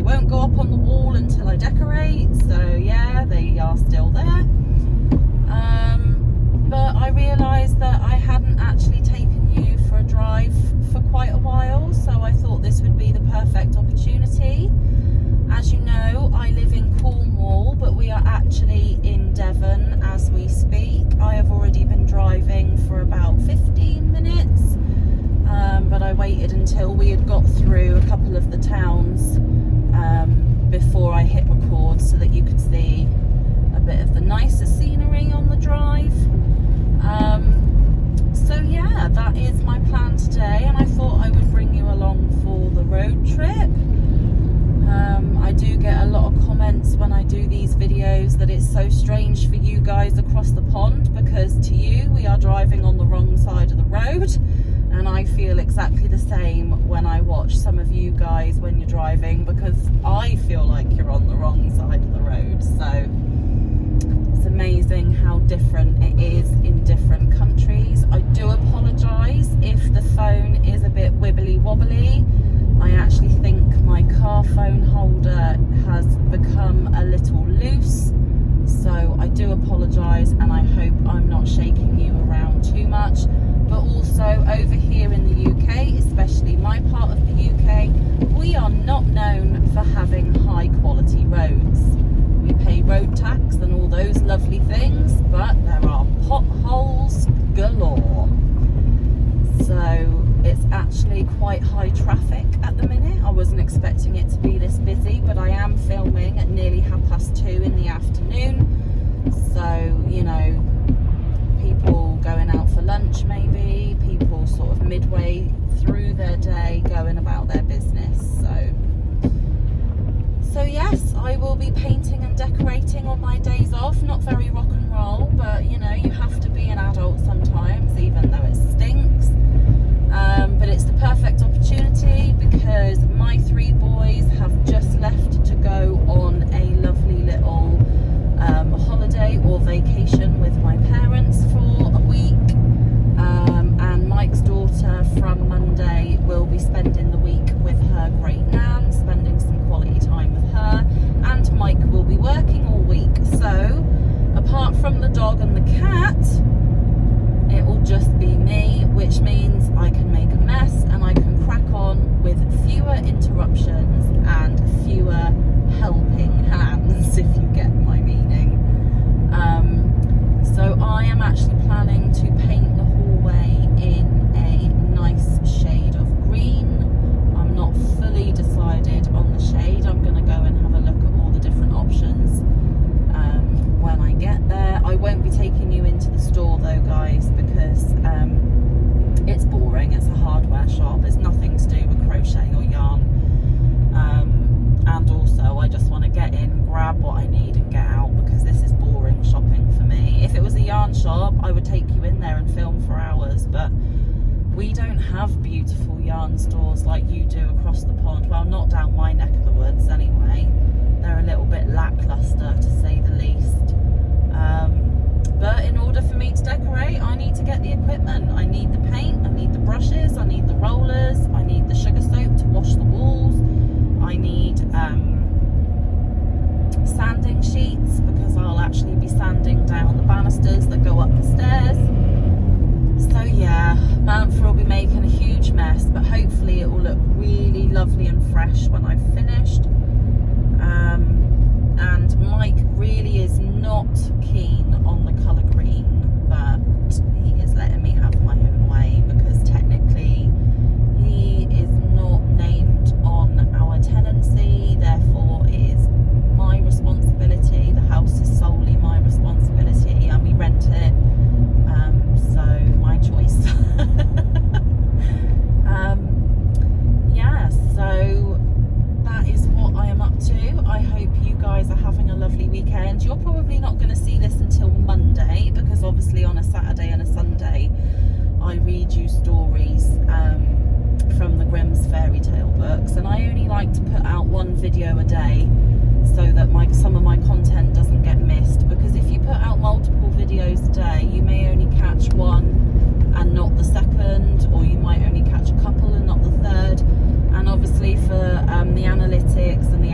they won't go up on the wall until I decorate. So yeah, they are still there. But I realised that I hadn't actually taken you for a drive for quite a while, so I thought this would be the perfect opportunity. As you know, I live in Cornwall, but we are actually in Devon as we speak. I have already been driving for about 15 minutes, but I waited until we had got through a couple of the towns before I hit record so that you could see a bit of the nicer scenery on the drive. So yeah, that is my plan today, and I thought I would bring you along for the road trip. I do get a lot of comments when I do these videos that it's so strange for you guys across the pond, because to you we are driving on the wrong side of the road, and I feel exactly the same when I watch some of you guys when you're driving, because I feel like you're on the wrong side of the road. So it's amazing how different it is in different countries. I do apologise if the phone is a bit wibbly wobbly. I actually think my car phone holder has become a little loose, so I do apologise, and I hope I'm not shaking you around too much. But also over here in the UK, especially my part of the UK, we are not known for having high quality roads. We pay road tax and all those lovely things, but there are potholes galore. So it's actually quite high traffic at the minute. I wasn't expecting it to be this busy, but I am filming at nearly 2:30 in the afternoon. So, you know, people going out for lunch maybe, people sort of midway through their day going about their business. So yes, I will be painting and decorating on my days off. Not very rock and roll, but you know, you have to be an adult sometimes, even though it stinks. But it's the perfect opportunity because my 3 boys have just left to go on a lovely little holiday or vacation with my parents for a week. And Mike's daughter from Monday will be spending the week with her great nan, spending some quality time with her, and Mike will be working all week. So apart from the dog and the cat, it will just be me, which means I can make a mess and I can crack on with fewer interruptions and fewer helping hands, if you get my meaning. So I am actually planning to paint the hallway in a nice shade of green. I'm not fully decided on the shade. I'm going to go and have a look at all the different options when I get there. I won't be taking you into the store though, guys, because it's boring. It's a hardware shop. It's nothing to do with crochet or yarn. And also I just want to get in, grab what I need and get out, because this is boring shopping for me. If it was a yarn shop, I would take you in there and film for hours, but we don't have beautiful yarn stores like you do across the pond. Well, not down my neck of the woods anyway. They're a little bit lackluster, to say the least. But in order for me to decorate, I need to get the equipment. I need the paint, I need the brushes, I need the rollers, I need the sugar soap to wash the walls, I need sanding sheets, because I'll actually be sanding down the banisters that go up the stairs. So yeah, Manfa will be making a huge mess, but hopefully it will look really lovely and fresh when I've finished. And Mike really is not keen on the colour green, but he is letting me have my own way, because technically he is not named on our tenancy, therefore it is my responsibility. The house is solely my responsibility and we rent it, so my choice. Yeah, so that is what I am up to. I hope you guys are having a lovely weekend. You're probably not going to see this until Monday, because obviously on a Saturday and a Sunday I read you stories from the Grimm's fairy tale books, and I only like to put out 1 video a day so that some of my content doesn't get missed, because if you put out multiple videos a day, you may only catch 1 and not the 2nd, or you might only catch a couple and not the 3rd. And obviously for the analytics and the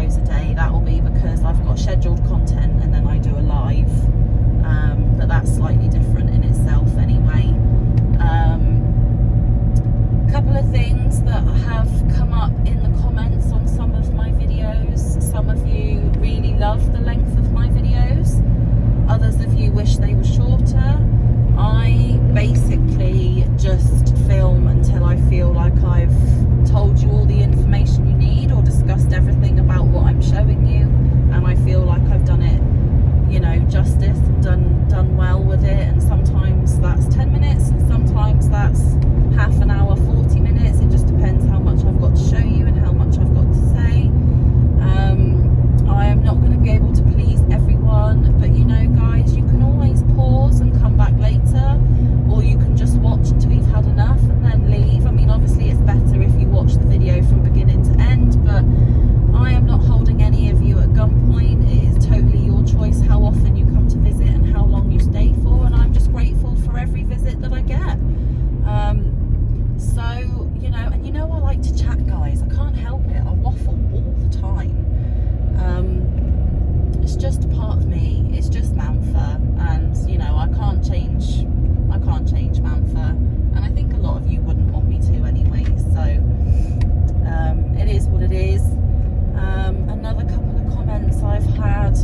videos a day. That will be because I've got scheduled content and then I do a live, but that's slightly different in itself anyway. A couple of things that have come up in the comments on some of my videos. Some of you really love the length of my videos, others of you wish they were shorter. I basically just film until I feel like I've told you all the information you need or discussed everything about what I'm showing you, and I feel like I've done it, you know, justice and done well with it. And sometimes that's 10 minutes and sometimes that's half an hour, 40 minutes. It just depends how much I've got to show you and how much I've got to say. I am not going to be able to please everyone, but you know, guys, you can always pause and come back later, or you can just watch until you've had enough and then leave. I mean, obviously it's better if you watch the video from beginning to end, but I am not holding any of you at gunpoint. It is totally your choice how often you come to visit and how long you stay for, and I'm just grateful for every visit that I get. So, you know, and you know I like to chat, guys. I can't help it. I waffle all the time. It's just a part of me. It's just Manfa, and you know I can't change Manfa, and I think a lot of you wouldn't want me to anyway. So it is what it is. Another couple of comments I've had.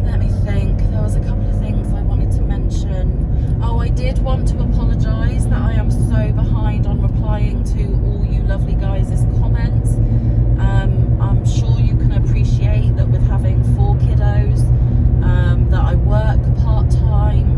Let me think. There was a couple of things I wanted to mention. Oh, I did want to apologise that I am so behind on replying to all you lovely guys' comments. I'm sure you can appreciate that with having 4 kiddos, that I work part-time,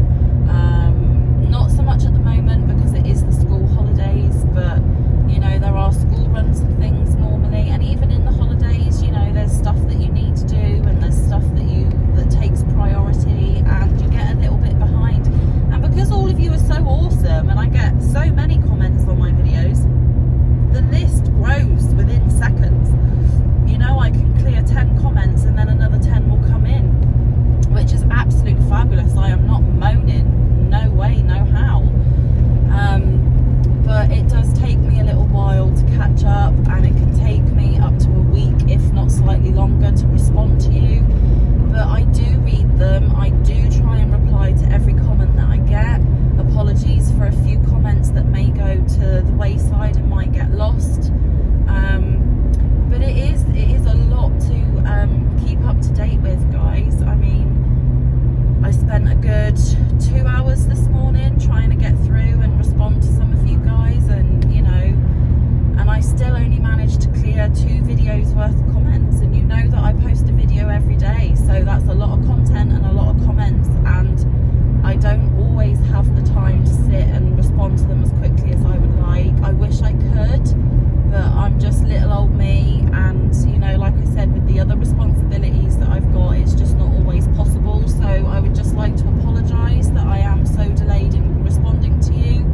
not so much at the moment because it is the school holidays, but you know, there are school runs and things normally, and even in the holidays, you know, there's stuff that you need to do and there's stuff that takes priority, and you get a little bit behind. And because all of you are so awesome and I get so many comments on my videos, the list grows within seconds. You know, I can clear 10 comments and then another 10 will come in, which is absolutely fabulous. I am not moaning, no way, no how. But it does take me a little while to catch up, and it can take me up to a week, if not slightly longer, to respond to you. But I do read them. I do try and reply to every comment that I get. Apologies for a few comments that may go to the wayside and might get lost. But it is a lot to keep up to date with, guys. I mean, I spent a good 2 hours this morning trying to get through and respond to some of you guys, and you know, and I still only managed to clear 2 videos worth of comments. And you know that I post a video every day, so that's a lot of content and a lot of comments, and I don't always have the time to sit and respond to them as quickly as I would like. I wish I could, but I'm just little old me, and you know, like I said, with the other responsibilities that I've got, it's just not always possible. So I would just like to apologise that I am so delayed in responding to you,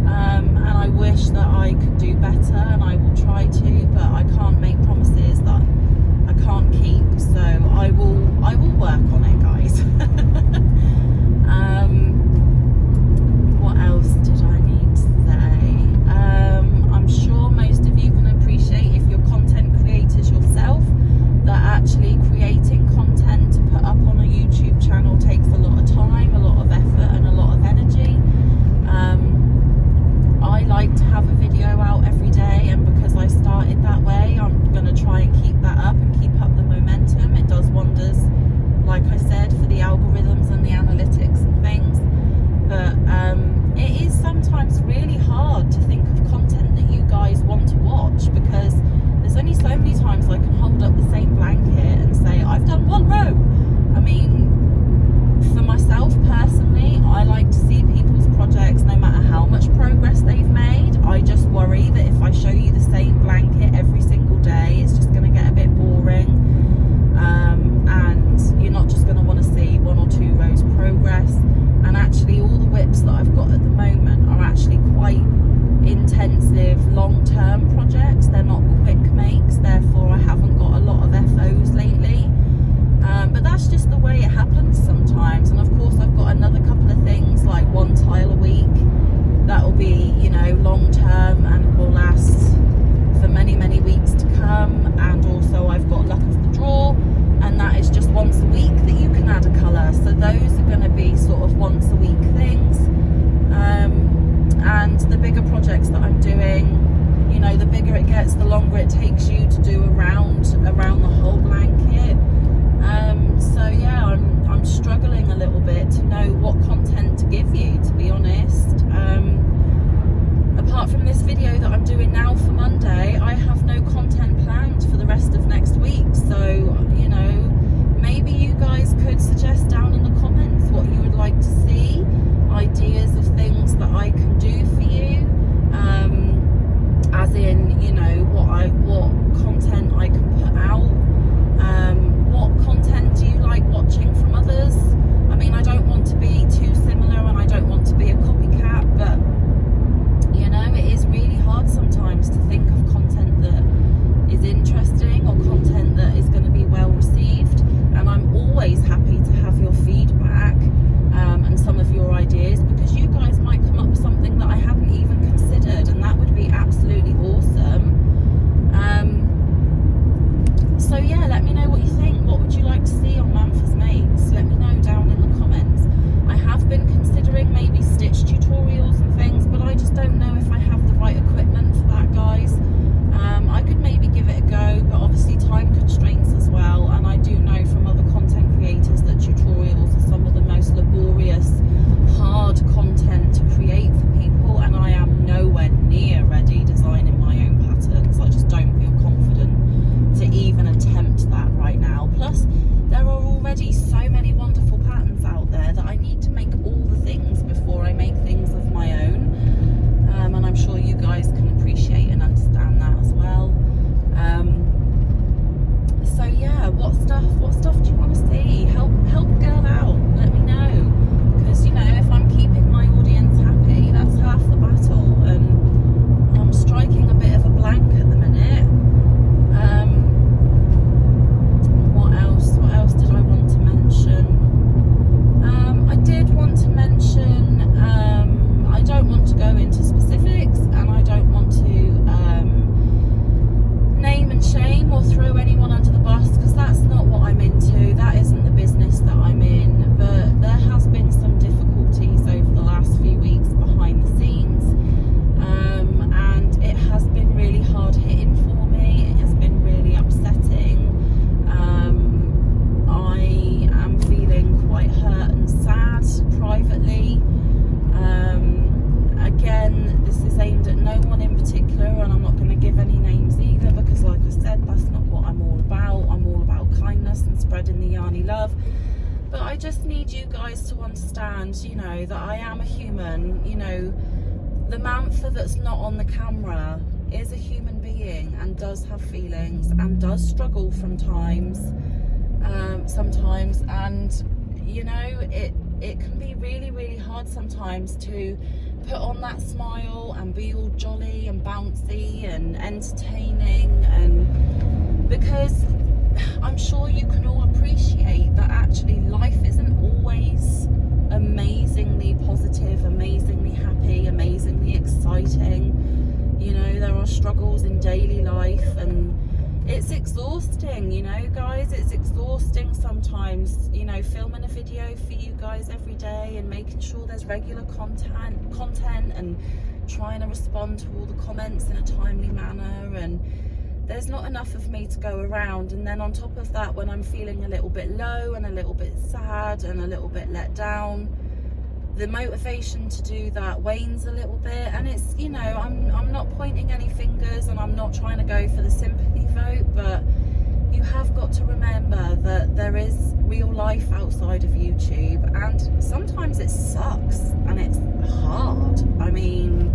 and I wish that I could do better, and I will try to, but I can't make promises that I can't keep. So I will work on it, guys. What else did I need to say? I'm sure most of you can appreciate, if you're content creators yourself, that actually creating content to put up on a YouTube channel takes a lot of time, a lot of effort and a lot of energy. I like to have a video out every day, and because I started that way, I'm going to try and keep that up and keep up the momentum. It does wonders, like I said, for the algorithms and the analytics and things. But it is sometimes really hard to think of content that you guys want to watch, because there's only so many times I can hold up the same blanket and say, I've done 1 row. I mean, for myself personally, I like to see people's projects, no matter how much progress they've made. I just worry that if I show you the same blanket every single day, it's just going to get a bit boring, and you're not just going to want to see 1 or 2 rows progress. And actually all the whips that I've got at the moment are actually quite intensive long-term projects. They're not quick makes, therefore I haven't got a lot of FOs lately. But that's just the way it happens sometimes. And of course I've got another couple of things, like 1 tile a week, that will be, you know, long term and will last for many weeks to come. blame or throw anyone under the bus, because that's not what I'm into. That isn't the business that I'm in. But there has been some difficulties over the last few weeks behind the scenes, and it has been really hard hitting for me. It has been really upsetting. I am feeling quite hurt and sad privately. Again, this is aimed at no one in particular, and I'm not going to give any names either, because like I said, that's not what I'm all about. I'm all about kindness and spreading the Yarny love. But I just need you guys to understand, you know, that I am a human. You know, the Manfa that's not on the camera is a human being and does have feelings and does struggle sometimes, and you know, it can be really, really hard sometimes to put on that smile and be all jolly and bouncy and entertaining, and because I'm sure you can all appreciate that actually life isn't always amazingly positive, amazingly happy, amazingly exciting. You know, there are struggles in daily life, and it's exhausting, you know, guys. It's exhausting sometimes, you know, filming a video for you guys every day and making sure there's regular content and trying to respond to all the comments in a timely manner, and there's not enough of me to go around. And then on top of that, when I'm feeling a little bit low and a little bit sad and a little bit let down, the motivation to do that wanes a little bit. And it's, you know, I'm not pointing any fingers, and I'm not trying to go for the sympathy vote, but you have got to remember that there is real life outside of YouTube, and sometimes it sucks and it's hard. I mean,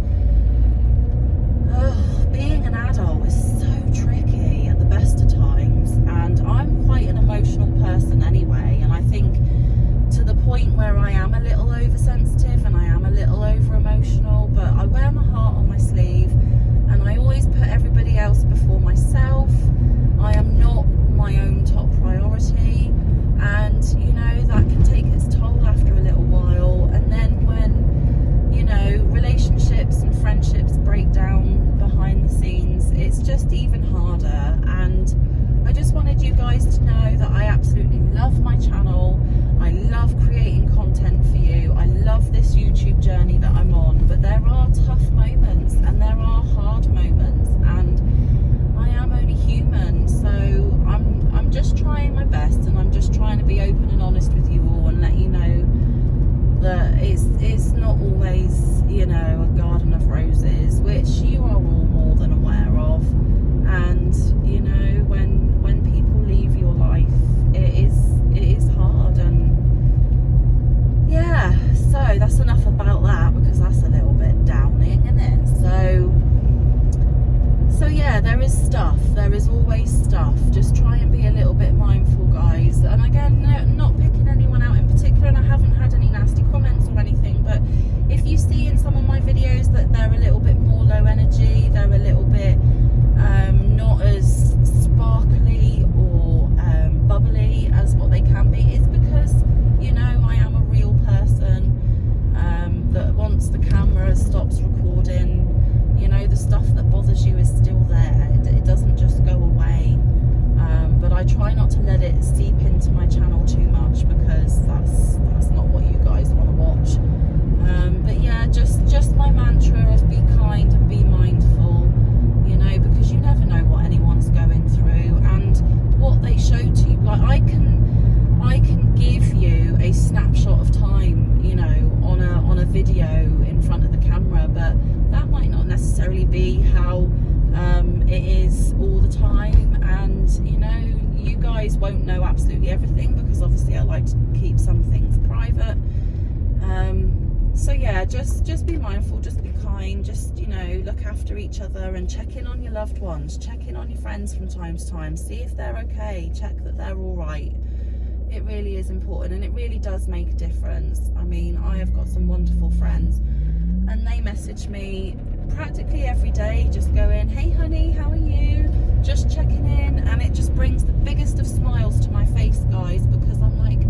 being an adult is so tricky at the best of times, and I'm quite an emotional person anyway, and I think to the point where I am a little oversensitive and I am a little over emotional, but I wear my heart on my sleeve, and I always put everybody else before myself. I am not my own top priority, and you know, that can take its toll after a little while. And then when, you know, relationships and friendships break down behind the scenes, it's just even harder. And I just wanted you guys to know that I absolutely love my channel. I love creating content for you. I love this YouTube journey that I'm on, but there are tough moments and there are hard moments, and I am only human. So I'm just trying my best, and I'm just trying to be open and honest with you all and let you know that it's not always, you know, a garden of roses, which you are all more than aware of. And you know, when people leave your life, it is hard. And yeah, so that's enough about that, because that's a little bit downing, isn't it? So yeah, there is stuff. There is always stuff. Just try and be a little bit mindful, guys. And again, not picking anyone out in particular, and I haven't had any nasty comments or anything, but if you see in some of my videos that they're a little bit more low energy, they're a little bit not as sparkly or bubbly as what they can be, it's because, you know, I am a real person that once the camera stops recording, you know, the stuff that bothers you is still there. It doesn't just go away. But I try not to let it seep into my channel too much, because that's not what you guys want to watch. But yeah, just my mantra of be kind and be mindful, you know, because you never know what anyone's going through and what they show to you. Like I can give you a snapshot of time, you know, on a video in front of the camera, but that might not necessarily be how it is all the time. And you know, you guys won't know absolutely everything, because obviously I like to keep some things private. So yeah, just be mindful, just be kind, just, you know, look after each other and check in on your loved ones, check in on your friends from time to time, see if they're okay, check that they're all right. It really is important, and it really does make a difference. I mean, I have got some wonderful friends, and they message me practically every day, just going, hey honey, how are you? Just checking in, and it just brings the biggest of smiles to my face, guys, because I'm like,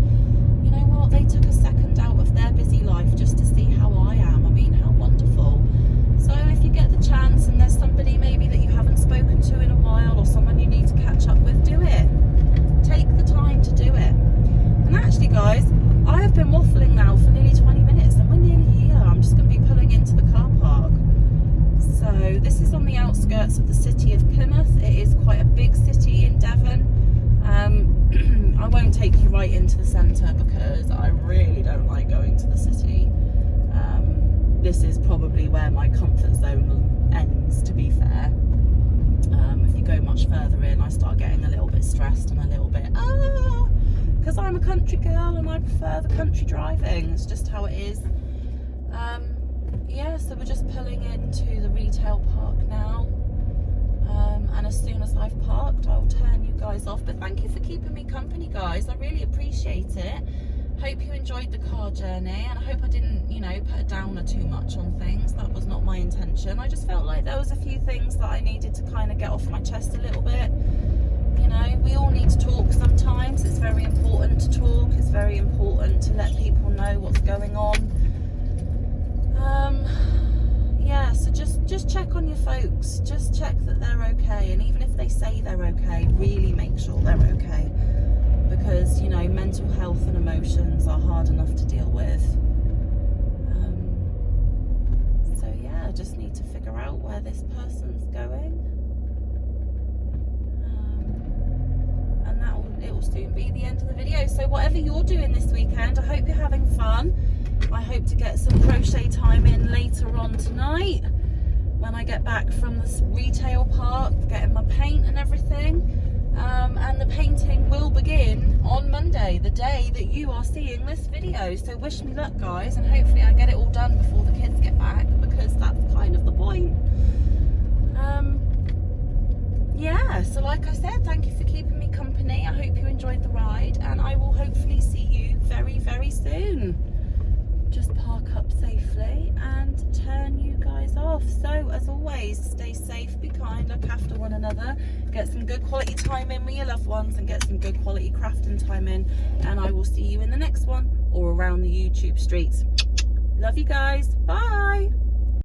you know what, they took a second out of their busy life just to see how I am. I mean, how wonderful. So if you get the chance and there's somebody maybe that you haven't spoken to in a while, or someone you need to catch quite a big city in Devon. I won't take you right into the centre because I really don't like going to the city. This is probably where my comfort zone ends, to be fair. If you go much further in, I start getting a little bit stressed and a little bit, because I'm a country girl and I prefer the country driving. It's just how it is. Yeah, so we're just pulling into the retail park now. And as soon as I've parked, I'll turn you guys off. But thank you for keeping me company, guys. I really appreciate it. Hope you enjoyed the car journey, and I hope I didn't, you know, put a downer too much on things. That was not my intention. I just felt like there was a few things that I needed to kind of get off my chest a little bit. You know, we all need to talk sometimes. It's very important to talk. It's very important to let people know what's going on. Yeah, so just check on your folks. Just check that they're okay, and even if they say they're okay, really make sure they're okay, because, you know, mental health and emotions are hard enough to deal with. So yeah, I just need to figure out where this person's going, and it will soon be the end of the video. So whatever you're doing this weekend, I hope you're having fun. I hope to get some crochet time in later on tonight when I get back from the retail park, getting my paint and everything. And the painting will begin on Monday, the day that you are seeing this video. So wish me luck, guys, and hopefully I get it all done before the kids get back, because that's kind of the point. Yeah, so like I said, thank you for keeping me company. I hope you enjoyed the ride, and I will hopefully see you very, very soon. Just park up safely and turn you guys off. So as always, stay safe, be kind, look after one another, get some good quality time in with your loved ones, and get some good quality crafting time in. And I will see you in the next one, or around the YouTube streets. Love you guys. Bye.